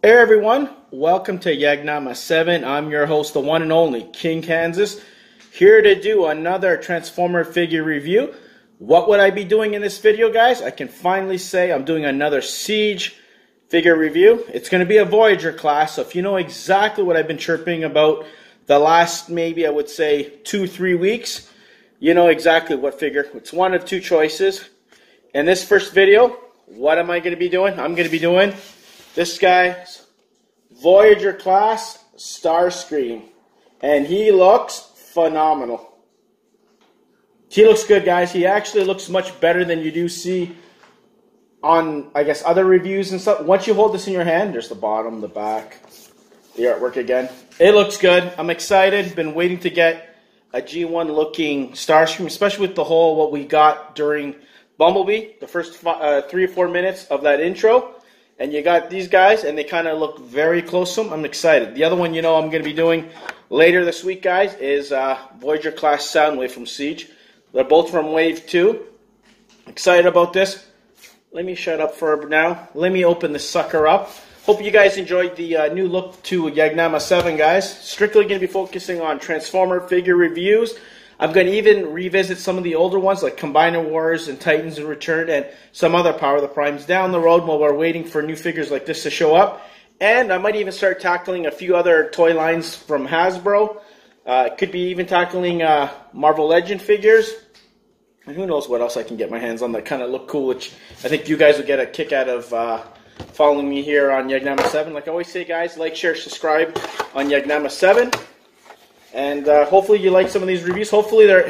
Hey everyone, welcome to Yagnama 7. I'm your host, the one and only King Kansas, here to do another Transformer figure review. What would I be doing in this video, guys? I can finally say I'm doing another Siege figure review. It's going to be a Voyager class, so if you know exactly what I've been chirping about the last, maybe I would say 2-3 weeks, you know exactly what figure. It's one of two choices. In this first video, what am I going to be doing? I'm going to be doing this guy's Voyager class Starscream, and he looks phenomenal. He looks good, guys. He actually looks much better than you do see on, I guess, other reviews and stuff. Once you hold this in your hand, there's the bottom, the back, the artwork again. It looks good. I'm excited. Been waiting to get a G1 looking Starscream, especially with the whole what we got during Bumblebee, the first 3 or 4 minutes of that intro. And you got these guys, and they kind of look very close to them. I'm excited. The other one, you know, I'm going to be doing later this week, guys, is Voyager class Soundwave from Siege. They're both from Wave 2. Excited about this. Let me shut up for now. Let me open this sucker up. Hope you guys enjoyed the new look to Yagnama 7, guys. Strictly going to be focusing on Transformer figure reviews. I'm going to even revisit some of the older ones like Combiner Wars and Titans in Return and some other Power of the Primes down the road while we're waiting for new figures like this to show up. And I might even start tackling a few other toy lines from Hasbro. Could be even tackling Marvel Legend figures. And who knows what else I can get my hands on that kind of look cool, which I think you guys will get a kick out of following me here on Yagnama 7. Like I always say, guys, like, share, subscribe on Yagnama 7. And hopefully you like some of these reviews. Hopefully they're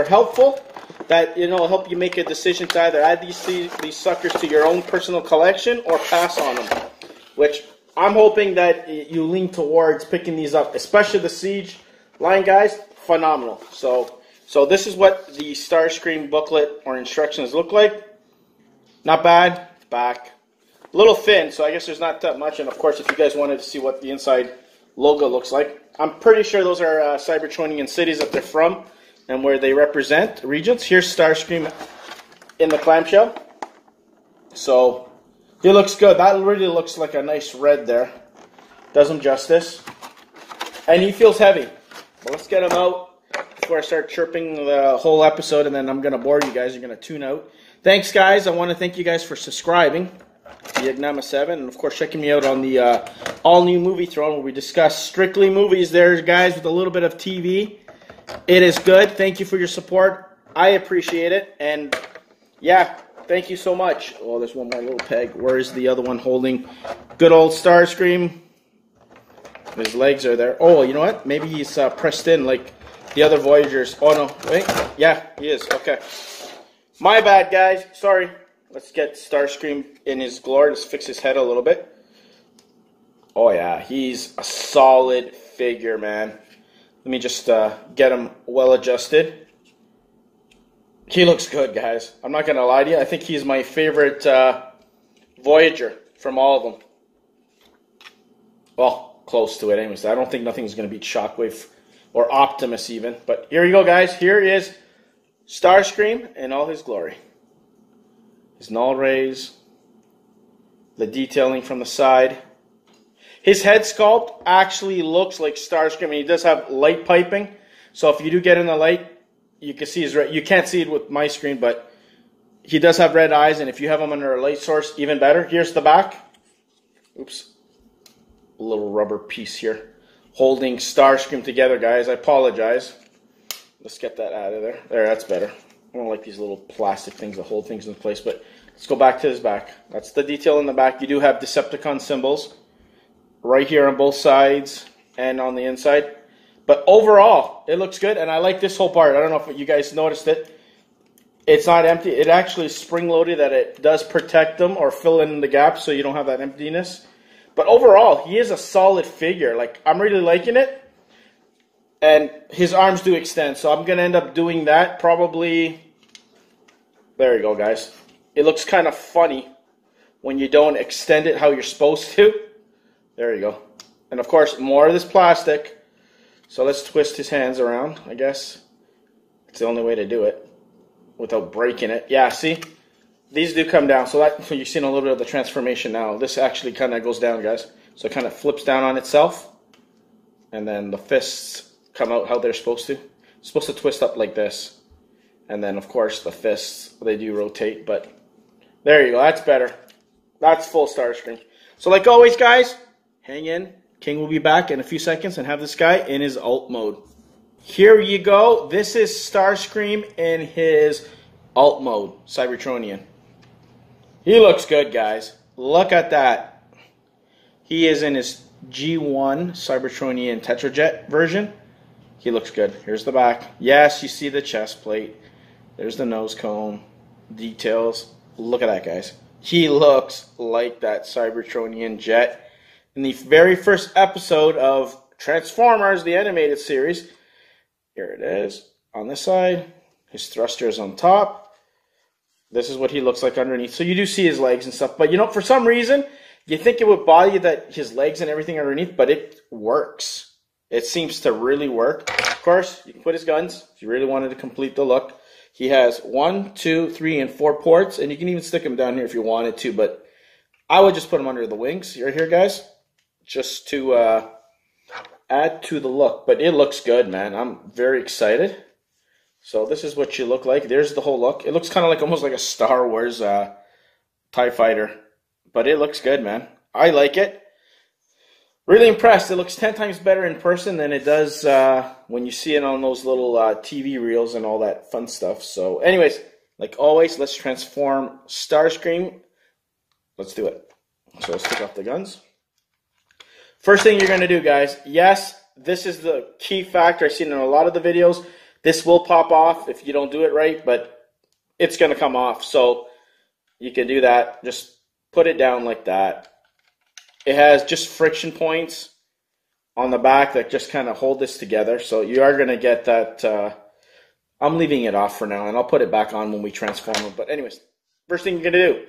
helpful. That, you know, help you make a decision to either add these suckers to your own personal collection or pass on them. Which I'm hoping that you lean towards picking these up, especially the Siege line, guys. Phenomenal. So this is what the Starscream booklet or instructions look like. Not bad. Back. A little thin, so I guess there's not that much. And of course, if you guys wanted to see what the inside logo looks like, I'm pretty sure those are Cybertronian cities that they're from and where they represent regions. Here's Starscream in the clamshell. So he looks good. That really looks like a nice red there. Does him justice. And he feels heavy. But let's get him out before I start chirping the whole episode, and then I'm going to bore you guys. You're going to tune out. Thanks, guys. I want to thank you guys for subscribing to Yagnama 7, and of course checking me out on the all-new Movie Throne, where we discuss strictly movies there, guys, with a little bit of TV. It is good. Thank you for your support. I appreciate it, and yeah, thank you so much. Oh, there's one more little peg. Where is the other one holding good old Starscream? His legs are there. Oh, you know what? Maybe he's pressed in like the other Voyagers. Oh, no. Wait. Yeah, he is. Okay. My bad, guys. Sorry. Let's get Starscream in his glory. Let's fix his head a little bit. Oh, yeah. He's a solid figure, man. Let me just get him well adjusted. He looks good, guys. I'm not going to lie to you. I think he's my favorite Voyager from all of them. Well, close to it anyways. I don't think nothing's going to beat Shockwave or Optimus even. But here you go, guys. Here is Starscream in all his glory. His null rays, the detailing from the side. His head sculpt actually looks like Starscream, and he does have light piping. So if you do get in the light, you can see his red. You can't see it with my screen, but he does have red eyes, and if you have him under a light source, even better. Here's the back. Oops. A little rubber piece here. Holding Starscream together, guys. I apologize. Let's get that out of there. There, that's better. I don't like these little plastic things that hold things in place, but let's go back to his back. That's the detail in the back. You do have Decepticon symbols right here on both sides and on the inside. But overall, it looks good, and I like this whole part. I don't know if you guys noticed it. It's not empty. It actually is spring-loaded, that it does protect them or fill in the gaps so you don't have that emptiness. But overall, he is a solid figure. Like, I'm really liking it. And his arms do extend, so I'm going to end up doing that probably. There you go, guys. It looks kind of funny when you don't extend it how you're supposed to. There you go. And of course, more of this plastic. So let's twist his hands around, I guess. It's the only way to do it without breaking it. Yeah, see? these do come down. So that you're seeing a little bit of the transformation now. This actually kind of goes down, guys. So it kind of flips down on itself. And then the fists come out how they're supposed to. It's supposed to twist up like this. And then, of course, the fists, they do rotate. But there you go. That's better. That's full Starscream. So like always, guys, hang in. King will be back in a few seconds and have this guy in his alt mode. Here you go. This is Starscream in his alt mode, Cybertronian. He looks good, guys. Look at that. He is in his G1 Cybertronian Tetrajet version. He looks good. Here's the back. Yes, you see the chest plate. There's the nose cone. Details. Look at that, guys. He looks like that Cybertronian jet. In the very first episode of Transformers, the animated series, here it is on this side. His thruster is on top. This is what he looks like underneath. So you do see his legs and stuff. But, you know, for some reason, you think it would bother you that his legs and everything underneath, but it works. It seems to really work. Of course, you can put his guns if you really wanted to complete the look. He has 1, 2, 3, and 4 ports, and you can even stick him down here if you wanted to, but I would just put him under the wings right here, guys, just to add to the look. But it looks good, man. I'm very excited. So this is what you look like. There's the whole look. It looks kind of like almost like a Star Wars TIE fighter, but it looks good, man. I like it. Really impressed. It looks 10 times better in person than it does when you see it on those little TV reels and all that fun stuff. So anyways, like always, let's transform Starscream. Let's do it. So let's take off the guns. First thing you're going to do, guys, yes, this is the key factor. I've seen in a lot of the videos. This will pop off if you don't do it right, but it's going to come off. So you can do that. Just put it down like that. It has just friction points on the back that just kind of hold this together. So you are going to get that. I'm leaving it off for now, and I'll put it back on when we transform it. But anyways, first thing you're going to do,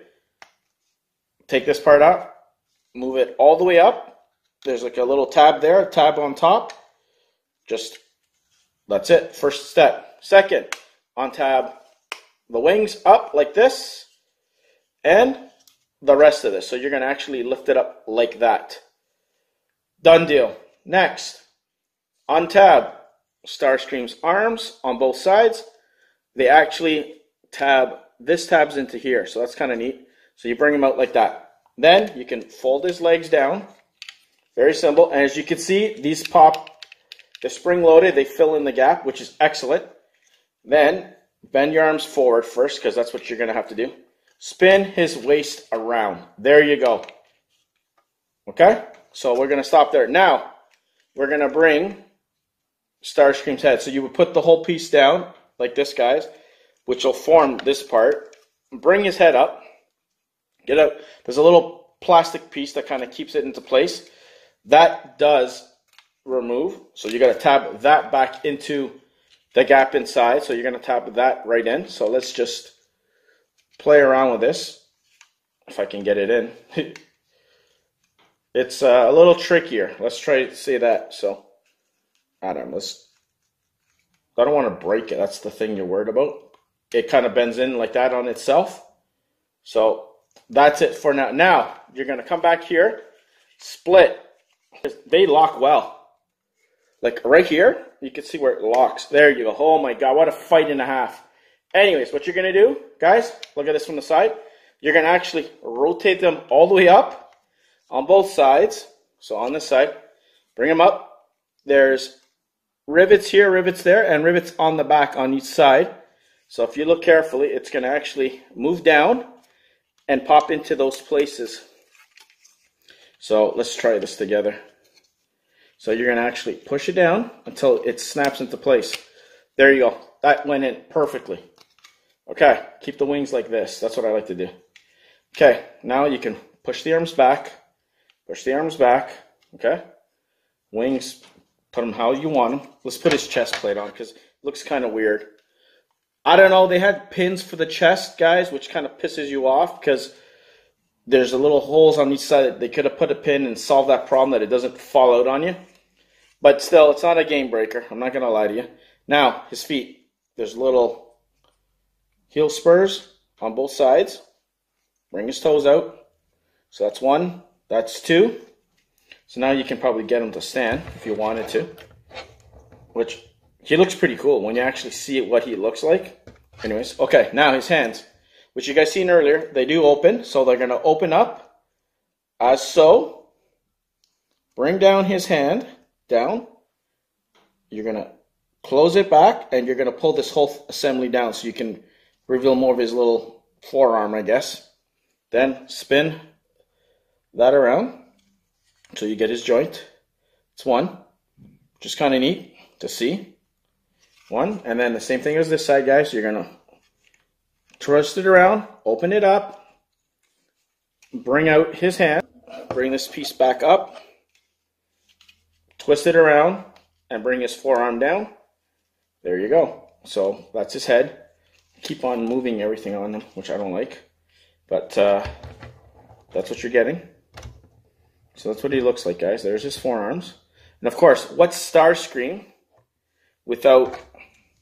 take this part out, move it all the way up. There's like a little tab there, a tab on top. Just, that's it. First step. Second, untab the wings up like this, and the rest of this. So you're going to actually lift it up like that. Done deal. Next, untab Starscream's arms on both sides. They actually tab, this tabs into here. So that's kind of neat. So you bring him out like that. Then you can fold his legs down. Very simple. And as you can see, these pop, they're spring loaded. They fill in the gap, which is excellent. Then bend your arms forward first, because that's what you're going to have to do. Spin his waist around. There you go. Okay? So we're going to stop there. Now, we're going to bring Starscream's head. So you would put the whole piece down, like this, guys, which will form this part. Bring his head up. Get out. There's a little plastic piece that kind of keeps it into place. That does remove. So you got to tab that back into the gap inside. So you're going to tab that right in. So let's just play around with this, if I can get it in. It's a little trickier. Let's try to say that. So, I don't know. I don't want to break it. That's the thing you're worried about. It kind of bends in like that on itself. So, that's it for now. Now, you're going to come back here, split. They lock well. Like right here, you can see where it locks. There you go. Oh my God, what a fight and a half. Anyways, what you're going to do, guys, look at this from the side. You're going to actually rotate them all the way up on both sides. So on this side, bring them up. There's rivets here, rivets there, and rivets on the back on each side. So if you look carefully, it's going to actually move down and pop into those places. So let's try this together. So you're going to actually push it down until it snaps into place. There you go. That went in perfectly. Okay, keep the wings like this. That's what I like to do. Okay, now you can push the arms back. Push the arms back. Okay. Wings, put them how you want them. Let's put his chest plate on because it looks kind of weird. I don't know. They had pins for the chest, guys, which kind of pisses you off because there's a little holes on each side. They could have put a pin and solved that problem that it doesn't fall out on you. But still, it's not a game breaker. I'm not going to lie to you. Now, his feet. There's little heel spurs on both sides. bring his toes out. So that's one, that's two. So now you can probably get him to stand if you wanted to, which he looks pretty cool when you actually see it, what he looks like. Anyways, okay, now his hands, which you guys seen earlier, they do open. So they're going to open up as so. Bring down his hand, down. You're going to close it back, and you're going to pull this whole assembly down so you can reveal more of his little forearm, I guess. Then spin that around so you get his joint. It's one, which is kind of neat to see. One, and then the same thing as this side, guys. You're going to twist it around, open it up, bring out his hand, bring this piece back up, twist it around, and bring his forearm down. There you go. So that's his head. Keep on moving everything on him, which I don't like. But that's what you're getting. So that's what he looks like, guys. There's his forearms. And of course, what's Starscream without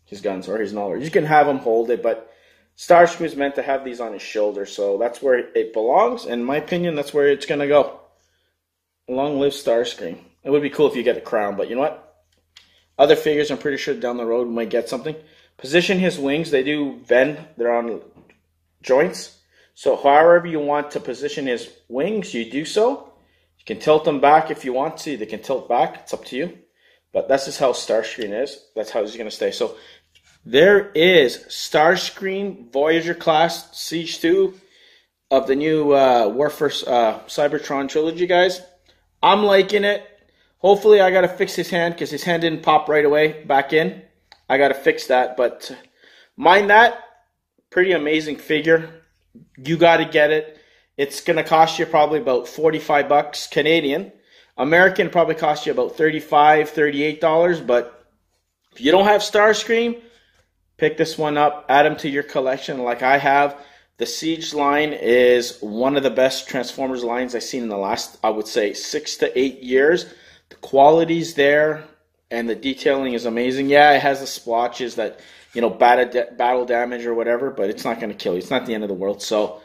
his guns or his knowledge? You can have him hold it, but Starscream is meant to have these on his shoulder. So that's where it belongs. In my opinion, that's where it's going to go. Long live Starscream. It would be cool if you get a crown, but you know what? Other figures, I'm pretty sure down the road we might get something. Position his wings. They do bend. They're on joints. So however you want to position his wings, you do so. You can tilt them back if you want to. They can tilt back. It's up to you. But that's just how Starscream is. That's how he's going to stay. So there is Starscream Voyager class Siege 2 of the new Warfare Cybertron trilogy, guys. I'm liking it. Hopefully I got to fix his hand because his hand didn't pop right away back in. I got to fix that. But mind that. Pretty amazing figure. You got to get it. It's going to cost you probably about 45 bucks Canadian. American probably cost you about $35, $38. But if you don't have Starscream, pick this one up. Add him to your collection like I have. The Siege line is one of the best Transformers lines I've seen in the last, I would say, 6 to 8 years. The quality's there, and the detailing is amazing. Yeah, it has the splotches that, you know, battle damage or whatever, but it's not going to kill you. It's not the end of the world. So,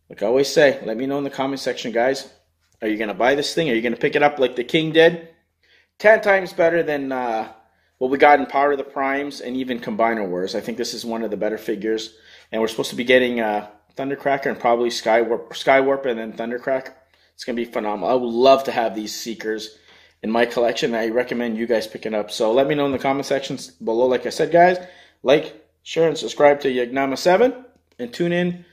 like I always say, let me know in the comment section, guys. Are you going to buy this thing? Are you going to pick it up like the King did? 10 times better than what we got in Power of the Primes and even Combiner Wars. I think this is one of the better figures. And we're supposed to be getting Thundercracker and probably Skywarp and then Thundercracker. It's going to be phenomenal. I would love to have these Seekers in my collection. I recommend you guys picking up. So let me know in the comment sections below. Like I said, guys, like, share, and subscribe to Yagnama7. And tune in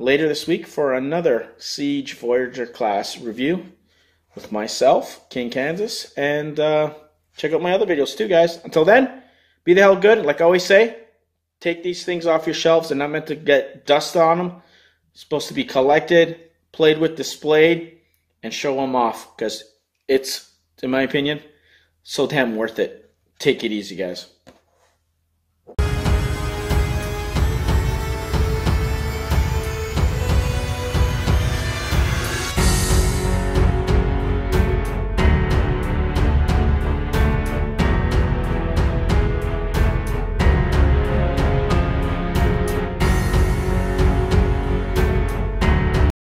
later this week for another Siege Voyager class review with myself, King Kansas. And check out my other videos too, guys. Until then, be the hell good. Like I always say, take these things off your shelves. They're not meant to get dust on them. It's supposed to be collected, played with, displayed, and show them off. Because it's, in my opinion, so damn worth it. Take it easy, guys.